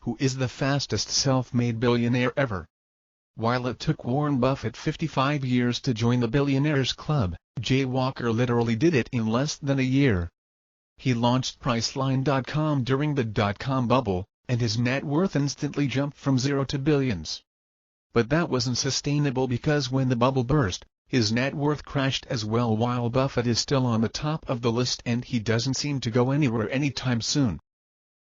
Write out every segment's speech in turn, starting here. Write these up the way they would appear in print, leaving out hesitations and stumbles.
who is the fastest self-made billionaire ever. While it took Warren Buffett 55 years to join the Billionaires Club, Jay Walker literally did it in less than a year. He launched Priceline.com during the dot-com bubble, and his net worth instantly jumped from zero to billions. But that wasn't sustainable because when the bubble burst, his net worth crashed as well. While Buffett is still on the top of the list and he doesn't seem to go anywhere anytime soon.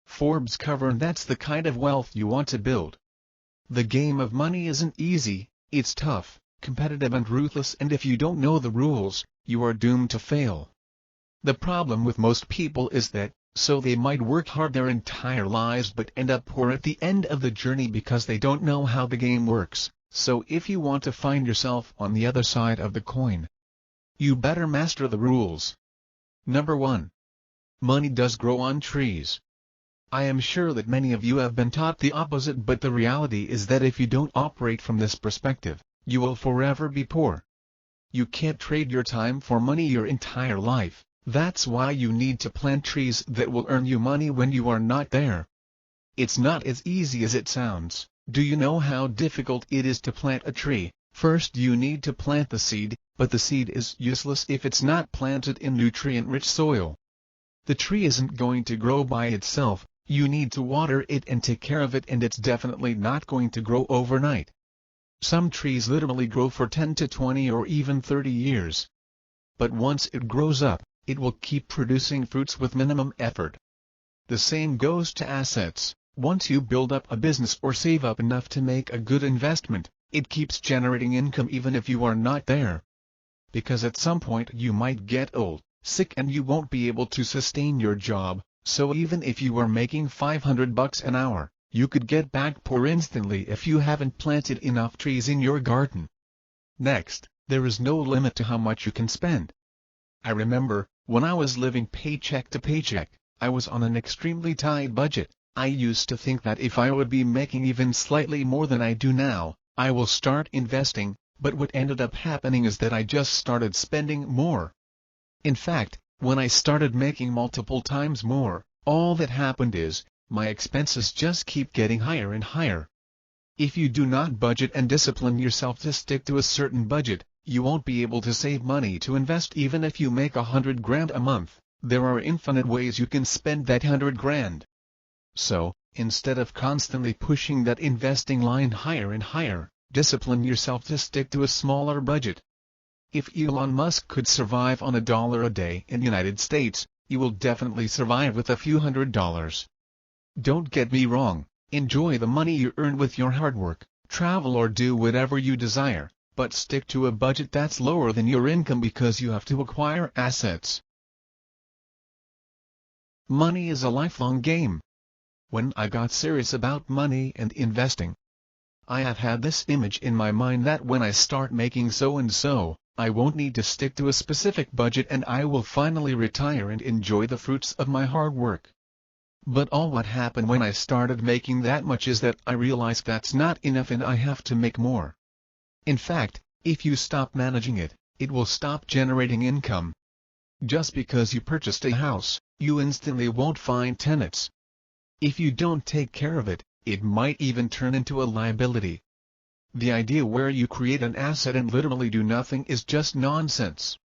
Forbes covered that's the kind of wealth you want to build. The game of money isn't easy, it's tough, competitive and ruthless, and if you don't know the rules, you are doomed to fail. The problem with most people is that, so they might work hard their entire lives but end up poor at the end of the journey because they don't know how the game works. So if you want to find yourself on the other side of the coin, you better master the rules. Number 1. Money does grow on trees. I am sure that many of you have been taught the opposite, but the reality is that if you don't operate from this perspective, you will forever be poor. You can't trade your time for money your entire life. That's why you need to plant trees that will earn you money when you are not there. It's not as easy as it sounds. Do you know how difficult it is to plant a tree? First you need to plant the seed, but the seed is useless if it's not planted in nutrient-rich soil. The tree isn't going to grow by itself. You need to water it and take care of it, and it's definitely not going to grow overnight. Some trees literally grow for 10 to 20 or even 30 years. But once it grows up, it will keep producing fruits with minimum effort. The same goes to assets. Once you build up a business or save up enough to make a good investment, it keeps generating income even if you are not there. Because at some point you might get old, sick, and you won't be able to sustain your job. So even if you are making $500 an hour, you could get back poor instantly if you haven't planted enough trees in your garden. Next, there is no limit to how much you can spend. I remember, when I was living paycheck to paycheck, I was on an extremely tight budget. I used to think that if I would be making even slightly more than I do now, I will start investing, but what ended up happening is that I just started spending more. In fact, when I started making multiple times more, all that happened is, my expenses just keep getting higher and higher. If you do not budget and discipline yourself to stick to a certain budget, you won't be able to save money to invest. Even if you make $100,000 a month, there are infinite ways you can spend that $100,000. So, instead of constantly pushing that investing line higher and higher, discipline yourself to stick to a smaller budget. If Elon Musk could survive on $1 a day in the United States, you will definitely survive with a few $100s. Don't get me wrong, enjoy the money you earn with your hard work, travel or do whatever you desire, but stick to a budget that's lower than your income because you have to acquire assets. Money is a lifelong game. When I got serious about money and investing, I have had this image in my mind that when I start making so and so, I won't need to stick to a specific budget and I will finally retire and enjoy the fruits of my hard work. But all what happened when I started making that much is that I realized that's not enough and I have to make more. In fact, if you stop managing it, it will stop generating income. Just because you purchased a house, you instantly won't find tenants. If you don't take care of it, it might even turn into a liability. The idea where you create an asset and literally do nothing is just nonsense.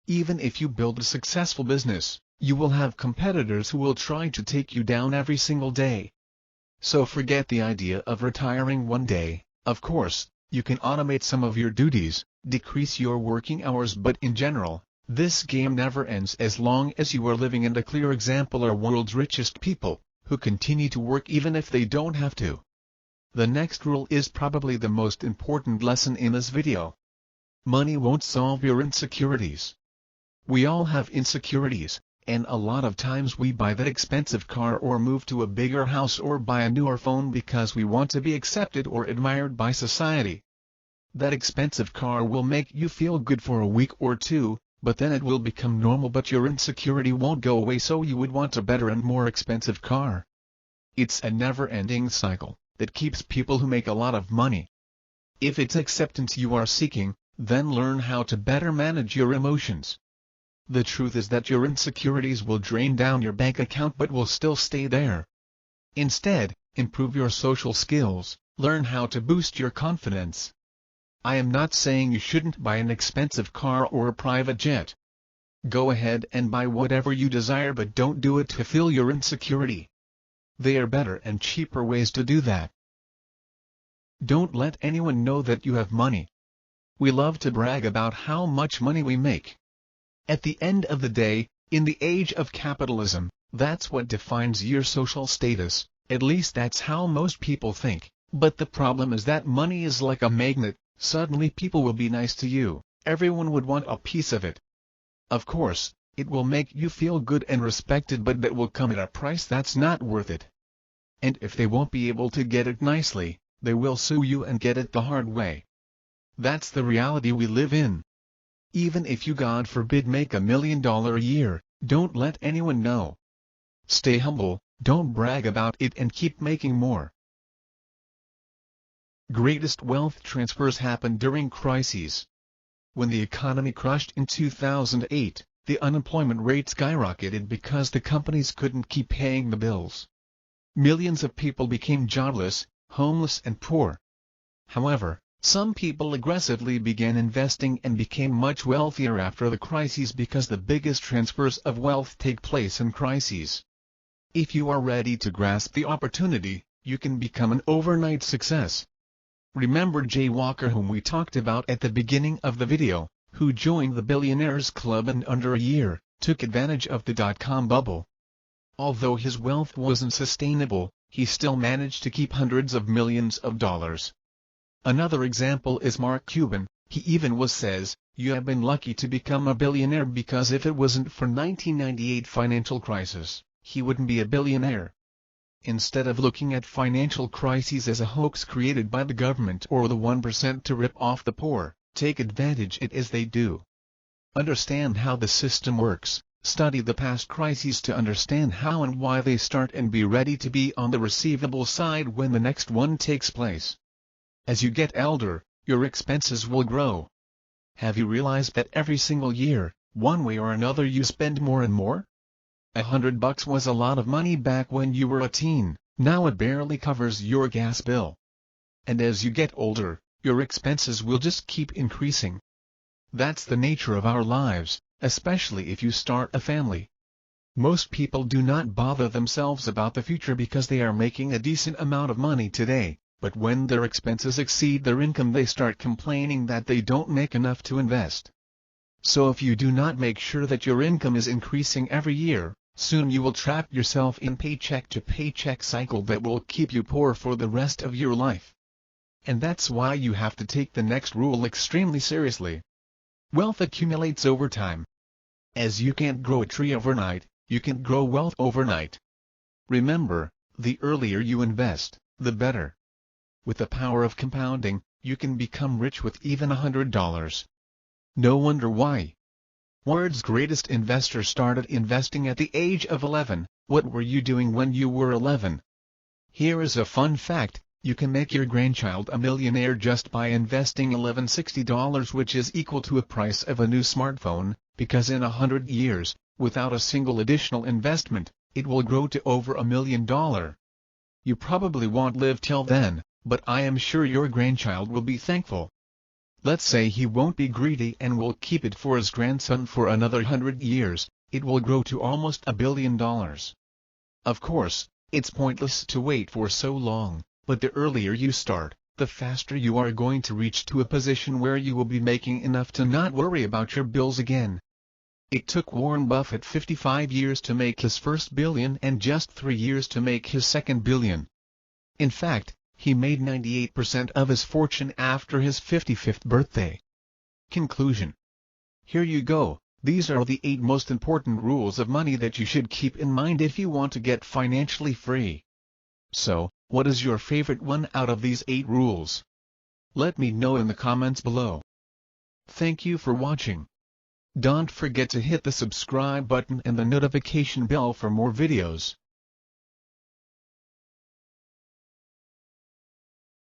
Even if you build a successful business, you will have competitors who will try to take you down every single day. So forget the idea of retiring one day. Of course, you can automate some of your duties, decrease your working hours, but in general, this game never ends as long as you are living. And a clear example are world's richest people, who continue to work even if they don't have to. The next rule is probably the most important lesson in this video. Money won't solve your insecurities. We all have insecurities, and a lot of times we buy that expensive car or move to a bigger house or buy a newer phone because we want to be accepted or admired by society. That expensive car will make you feel good for a week or two, but then it will become normal, but your insecurity won't go away, so you would want a better and more expensive car. It's a never-ending cycle that keeps people who make a lot of money. If it's acceptance you are seeking, then learn how to better manage your emotions. The truth is that your insecurities will drain down your bank account but will still stay there. Instead, improve your social skills, learn how to boost your confidence. I am not saying you shouldn't buy an expensive car or a private jet. Go ahead and buy whatever you desire, but don't do it to fill your insecurity. There are better and cheaper ways to do that. Don't let anyone know that you have money. We love to brag about how much money we make. At the end of the day, in the age of capitalism, that's what defines your social status, at least that's how most people think. But the problem is that money is like a magnet. Suddenly people will be nice to you, everyone would want a piece of it. Of course, it will make you feel good and respected, but that will come at a price that's not worth it. And if they won't be able to get it nicely, they will sue you and get it the hard way. That's the reality we live in. Even if you, God forbid, make $1 million a year, don't let anyone know. Stay humble, don't brag about it, and keep making more. Greatest wealth transfers happen during crises. When the economy crashed in 2008, the unemployment rate skyrocketed because the companies couldn't keep paying the bills. Millions of people became jobless, homeless and poor. However, some people aggressively began investing and became much wealthier after the crises, because the biggest transfers of wealth take place in crises. If you are ready to grasp the opportunity, you can become an overnight success. Remember Jay Walker, whom we talked about at the beginning of the video, who joined the Billionaires Club and under a year, took advantage of the dot-com bubble. Although his wealth wasn't sustainable, he still managed to keep hundreds of millions of dollars. Another example is Mark Cuban. He even says, "You have been lucky to become a billionaire, because if it wasn't for 1998 financial crisis, he wouldn't be a billionaire." Instead of looking at financial crises as a hoax created by the government or the 1% to rip off the poor, take advantage it as they do. Understand how the system works, study the past crises to understand how and why they start, and be ready to be on the receivable side when the next one takes place. As you get older, your expenses will grow. Have you realized that every single year, one way or another, you spend more and more? $100 was a lot of money back when you were a teen, now it barely covers your gas bill. And as you get older, your expenses will just keep increasing. That's the nature of our lives, especially if you start a family. Most people do not bother themselves about the future because they are making a decent amount of money today, but when their expenses exceed their income, they start complaining that they don't make enough to invest. So if you do not make sure that your income is increasing every year, soon you will trap yourself in paycheck-to-paycheck cycle that will keep you poor for the rest of your life. And that's why you have to take the next rule extremely seriously. Wealth accumulates over time. As you can't grow a tree overnight, you can grow wealth overnight. Remember, the earlier you invest, the better. With the power of compounding, you can become rich with even $100. No wonder why. World's greatest investor started investing at the age of 11. What were you doing when you were 11? Here is a fun fact: you can make your grandchild a millionaire just by investing $1160, which is equal to a price of a new smartphone, because in 100 years, without a single additional investment, it will grow to over $1 million. You probably won't live till then, but I am sure your grandchild will be thankful. Let's say he won't be greedy and will keep it for his grandson for another 100 years, it will grow to almost $1 billion. Of course, it's pointless to wait for so long, but the earlier you start, the faster you are going to reach to a position where you will be making enough to not worry about your bills again. It took Warren Buffett 55 years to make his first billion and just 3 years to make his second billion. In fact, he made 98% of his fortune after his 55th birthday. Conclusion. Here you go, these are the 8 most important rules of money that you should keep in mind if you want to get financially free. So, what is your favorite one out of these 8 rules? Let me know in the comments below. Thank you for watching. Don't forget to hit the subscribe button and the notification bell for more videos.